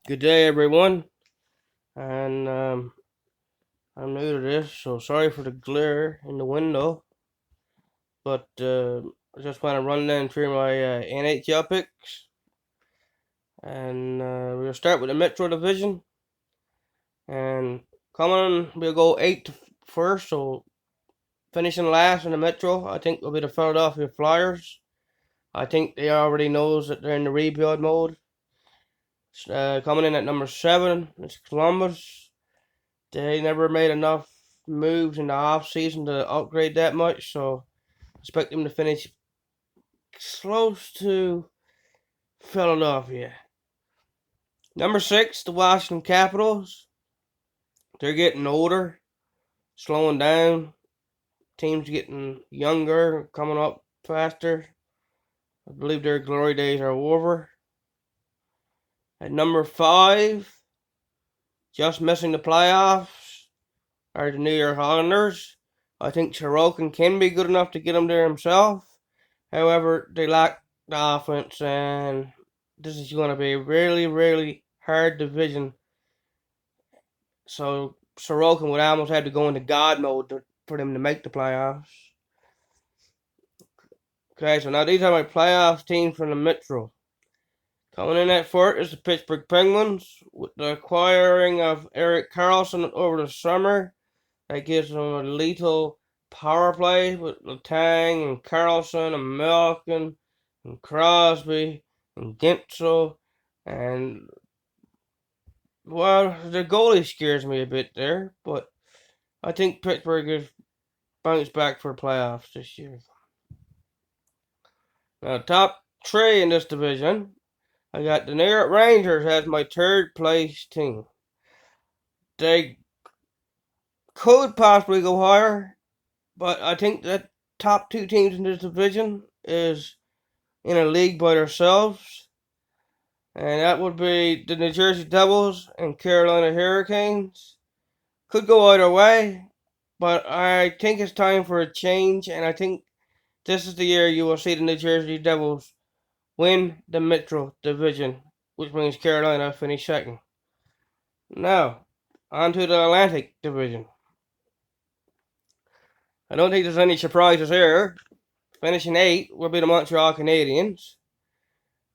Good day, everyone. And I'm new to this, so sorry for the glare in the window. But I just want to run down through my NHL picks. And we'll start with the Metro Division. And coming, we'll go 8 to first, so finishing last in the Metro, I think, will be the Philadelphia Flyers. I think they already knows that they're in the rebuild mode. Coming in at number 7, it's Columbus. They never made enough moves in the off season to upgrade that much, so expect them to finish close to Philadelphia. Number 6, the Washington Capitals. They're getting older, slowing down. Teams getting younger, coming up faster. I believe their glory days are over. At number 5, just missing the playoffs, are the New York Islanders. I think Sorokin can be good enough to get them there himself. However, they lack the offense, and this is going to be a really, really hard division. So Sorokin would almost have to go into God mode for them to make the playoffs. Okay, so now these are my playoffs teams from the Metro. Coming in at fourth is the Pittsburgh Penguins with the acquiring of Erik Karlsson over the summer. That gives them a lethal power play with Letang and Karlsson and Malkin and Crosby and Gensel. And, well, the goalie scares me a bit there, but I think Pittsburgh is bounced back for playoffs this year. Now, top three in this division, I got the New York Rangers as my third place team. They could possibly go higher, but I think that top two teams in this division is in a league by themselves, and that would be the New Jersey Devils and Carolina Hurricanes. Could go either way, but I think it's time for a change, and I think this is the year you will see the New Jersey Devils win the Metro Division, which means Carolina finish second. Now, on to the Atlantic Division. I don't think there's any surprises here. Finishing 8 will be the Montreal Canadiens.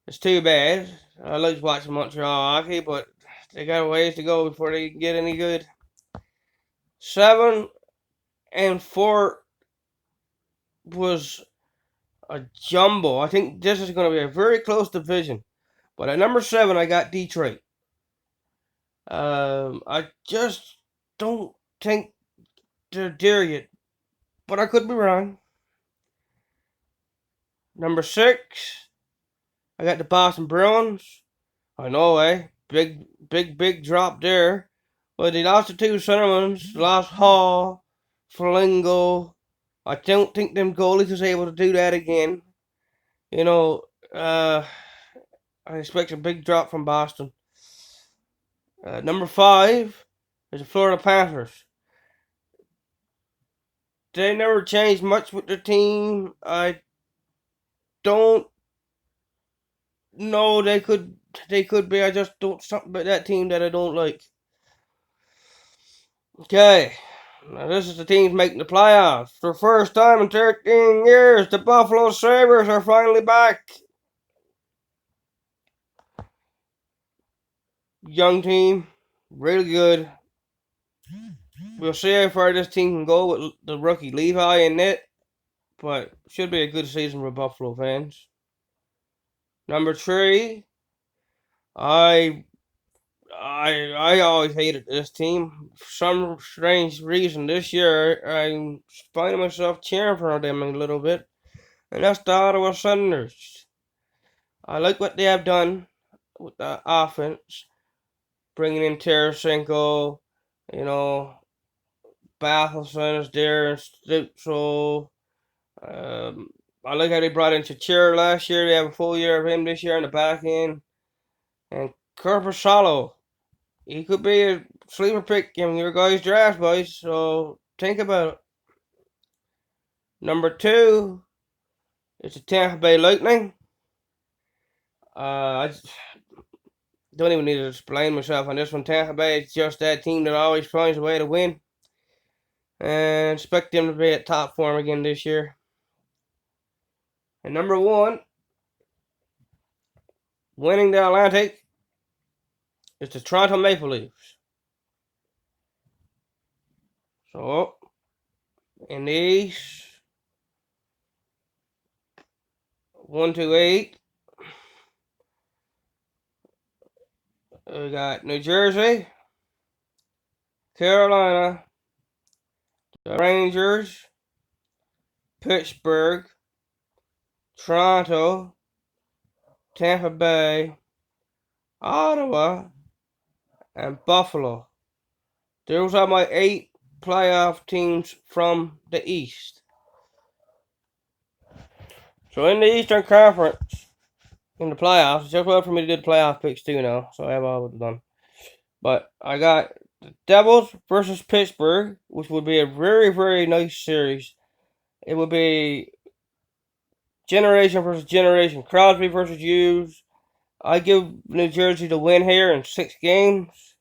It's too bad. I like watching Montreal hockey, but they got a ways to go before they can get any good. 7 and 4 was a jumble. I think this is going to be a very close division. But at number 7, I got Detroit. I just don't think they're there yet, but I could be wrong. Number 6, I got the Boston Bruins. I know, eh? Big drop there. But they lost the two centermen, lost Hall, Flingo. I don't think them goalies is able to do that again. You know, I expect a big drop from Boston. Number 5 is the Florida Panthers. They never changed much with their team. I don't know. They could be. I just don't something about that team that I don't like. Okay. Now this is the teams making the playoffs. For the first time in 13 years, the Buffalo Sabres are finally back. Young team, really good. We'll see how far this team can go with the rookie Levi in net, but should be a good season for Buffalo fans. Number 3, I always hated this team. For some strange reason this year, I'm finding myself cheering for them a little bit, and that's the Ottawa Senators. I like what they have done with the offense, bringing in Tarasenko, you know, Bathelson is there, and Stutzel. Um, I like how they brought in Chachir last year. They have a full year of him this year in the back end. And Korpisalo, he could be a sleeper pick in your guys' draft, boys. So think about it. Number 2 is the Tampa Bay Lightning. Uh, Don't even need to explain myself on this one. Tampa Bay is just that team that always finds a way to win. And expect them to be at top form again this year. And number one, winning the Atlantic, is the Toronto Maple Leafs. So, in the East, 1 to 8, we got New Jersey, Carolina, the Rangers, Pittsburgh, Toronto, Tampa Bay, Ottawa, and Buffalo. Those are my 8 playoff teams from the East. So in the Eastern Conference, in the playoffs, it's just well for me to do the playoff picks too now, so I have all of it done. But I got the Devils versus Pittsburgh, which would be a very, very nice series. It would be generation versus generation, Crosby versus Hughes. I give New Jersey the win here in 6 games.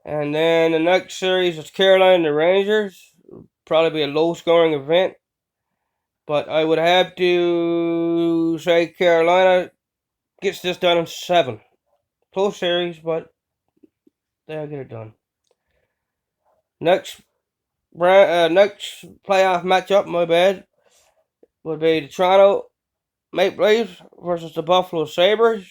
And then the next series is Carolina and the Rangers. Probably be a low-scoring event. But I would have to say Carolina gets this done in 7. Close series, but they'll get it done. Next playoff matchup, my bad, would be the Toronto Maple Leafs versus the Buffalo Sabres.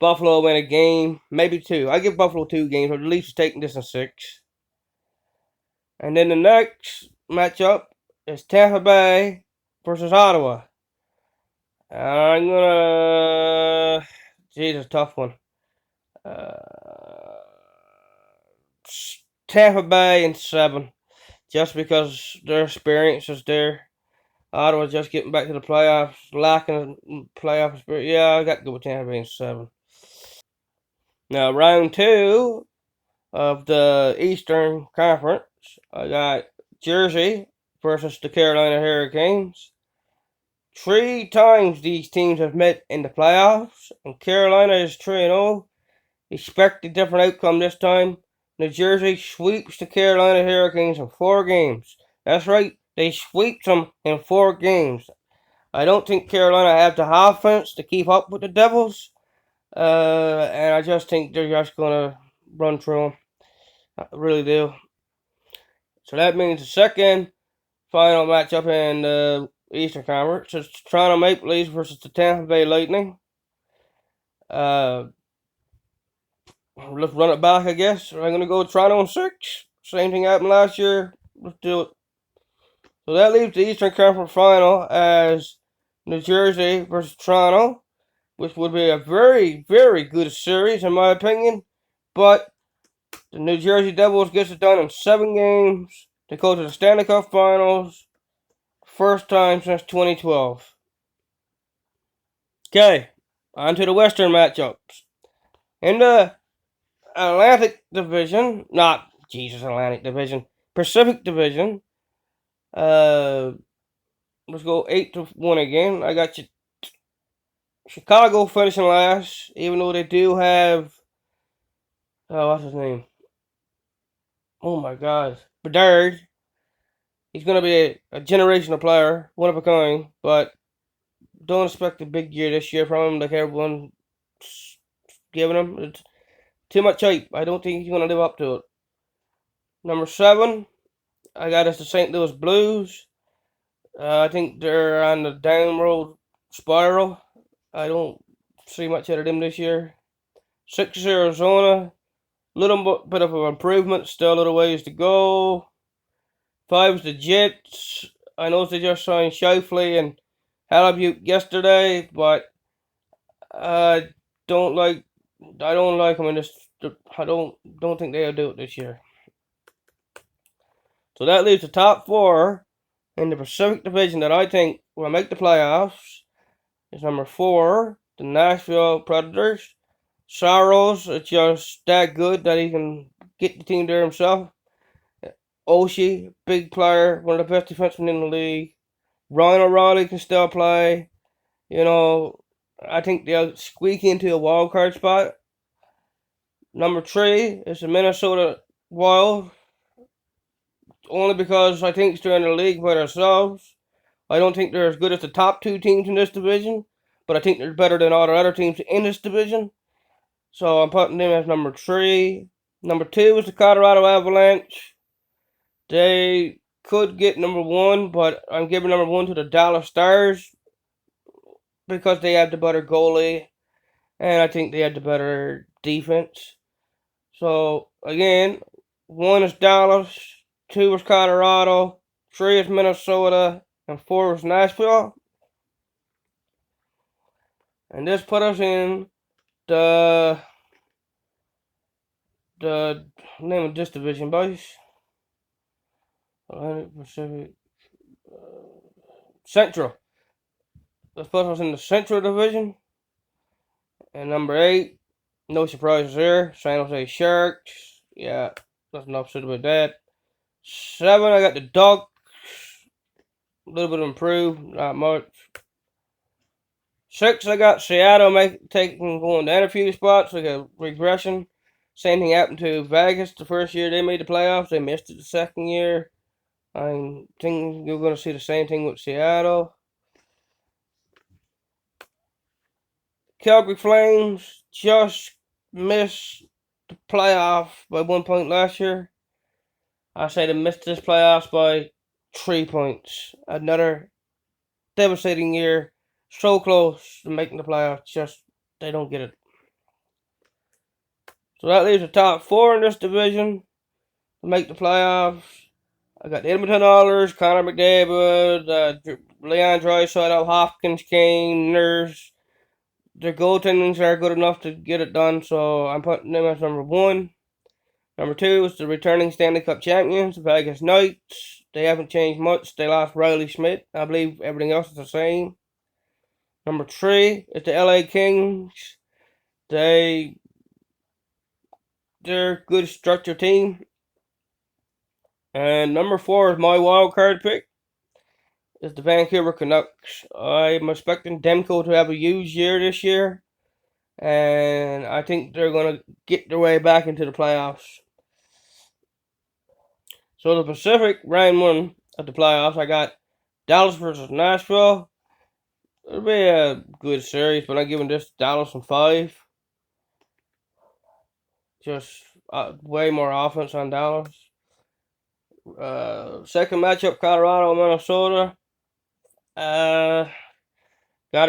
Buffalo win a game, maybe 2. I give Buffalo 2 games, but the Leafs are taking this in 6. And then the next matchup is Tampa Bay versus Ottawa. I'm gonna. Geez, a tough one. Tampa Bay in 7, just because their experience is there. Ottawa just getting back to the playoffs, lacking playoff experience. Yeah, I got to go with Tampa Bay in 7. Now, round 2 of the Eastern Conference, I got Jersey versus the Carolina Hurricanes. 3 times these teams have met in the playoffs, and Carolina is 3-0. Expect a different outcome this time. New Jersey sweeps the Carolina Hurricanes in 4 games. That's right, they sweeps them in 4 games. I don't think Carolina have the offense to keep up with the Devils, and I just think they're just gonna run through them. I really do. So that means the second final matchup in the Eastern Conference is Toronto Maple Leafs versus the Tampa Bay Lightning. Let's run it back, I guess. I'm going to go with Toronto in 6. Same thing happened last year. Let's do it. So that leaves the Eastern Conference Final as New Jersey versus Toronto, which would be a very, very good series in my opinion. But the New Jersey Devils gets it done in 7 games to go to the Stanley Cup Finals. First time since 2012. Okay, on to the Western matchups. In the Atlantic Division, Atlantic Division, Pacific Division. Let's go 8-1 again. I got Chicago finishing last, even though they do have, what's his name? Oh my God, Bedard. He's gonna be a generational player, one of a kind, but don't expect a big year this year from him like everyone's giving him. It's too much hype. I don't think he's gonna live up to it. Number 7, I got us the St. Louis Blues. I think they're on the downward spiral. I don't see much out of them this year. 6 is Arizona. Little bit of an improvement. Still a little ways to go. 5 is the Jets. I know they just signed Shifley and Halibut yesterday, but I don't like them in this. I don't think they'll do it this year. So that leaves the top 4 in the Pacific Division that I think will make the playoffs. Is number 4, the Nashville Predators. Saros is just that good that he can get the team there himself. Oshie, big player, one of the best defensemen in the league. Ryan O'Reilly can still play. You know, I think they'll squeak into a wild card spot. Number 3 is the Minnesota Wild, only because I think they're in the league by themselves. I don't think they're as good as the top 2 teams in this division, but I think they're better than all the other teams in this division. So I'm putting them as number 3. Number 2 is the Colorado Avalanche. They could get number 1, but I'm giving number 1 to the Dallas Stars because they have the better goalie, and I think they have the better defense. So again, 1 is Dallas, 2 is Colorado, 3 is Minnesota, and 4 is Nashville. And this put us in the name of this division, boys. Pacific Central. This puts us in the Central Division. And number 8, no surprises there. San Jose Sharks. Yeah, nothing enough said about that. 7, I got the Ducks. A little bit improved, not much. 6, I got Seattle going down a few spots, like a regression. Same thing happened to Vegas the first year they made the playoffs. They missed it the second year. I think you're going to see the same thing with Seattle. Calgary Flames just missed the playoff by 1 point last year. I say they missed this playoffs by 3 points. Another devastating year. So close to making the playoffs, just they don't get it. So that leaves the top 4 in this division to make the playoffs. I got the Edmonton Oilers, Connor McDavid, Leon Draisaitl, Hopkins, Kane, Nurse. Their goaltendings are good enough to get it done, so I'm putting them as number 1. Number 2 is the returning Stanley Cup champions, the Vegas Knights. They haven't changed much. They lost Riley Schmidt. I believe everything else is the same. Number 3 is the LA Kings. They're a good structured team. And number 4 is my wild card pick. Is the Vancouver Canucks. I'm expecting Demko to have a huge year this year. And I think they're going to get their way back into the playoffs. So the Pacific, round 1 of the playoffs, I got Dallas versus Nashville. It'll be a good series, but I'm giving this Dallas in 5. Just way more offense on Dallas. Second matchup, Colorado, Minnesota. Gotta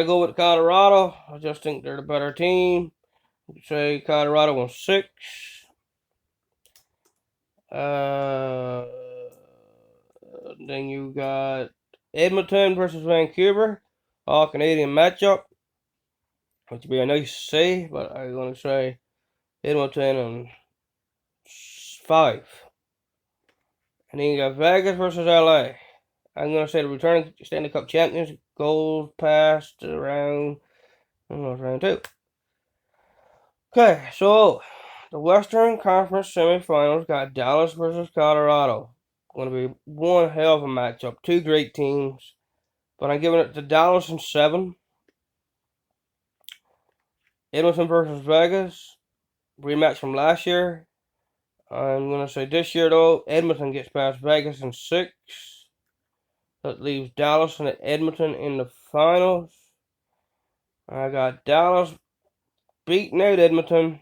go with Colorado. I just think they're the better team. Say Colorado in 6. Then you got Edmonton versus Vancouver. All Canadian matchup. Which would be a nice to see, but I'm going to say Edmonton in 5. And then you got Vegas versus LA. I'm going to say the returning Stanley Cup champions. Goals passed around 2. Okay, so the Western Conference semifinals got Dallas versus Colorado. Going to be one hell of a matchup. 2 great teams. But I'm giving it to Dallas in 7. Edmonton versus Vegas. Rematch from last year. I'm going to say this year, though, Edmonton gets past Vegas in 6. That leaves Dallas and Edmonton in the finals. I got Dallas beating out Edmonton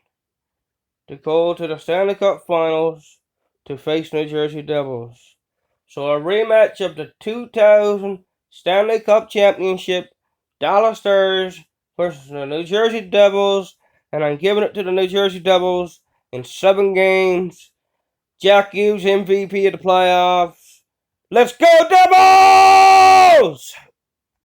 to go to the Stanley Cup Finals to face New Jersey Devils. So a rematch of the 2000 Stanley Cup Championship, Dallas Stars versus the New Jersey Devils, and I'm giving it to the New Jersey Devils in 7 games. Jack Hughes MVP of the playoffs. Let's go Devils!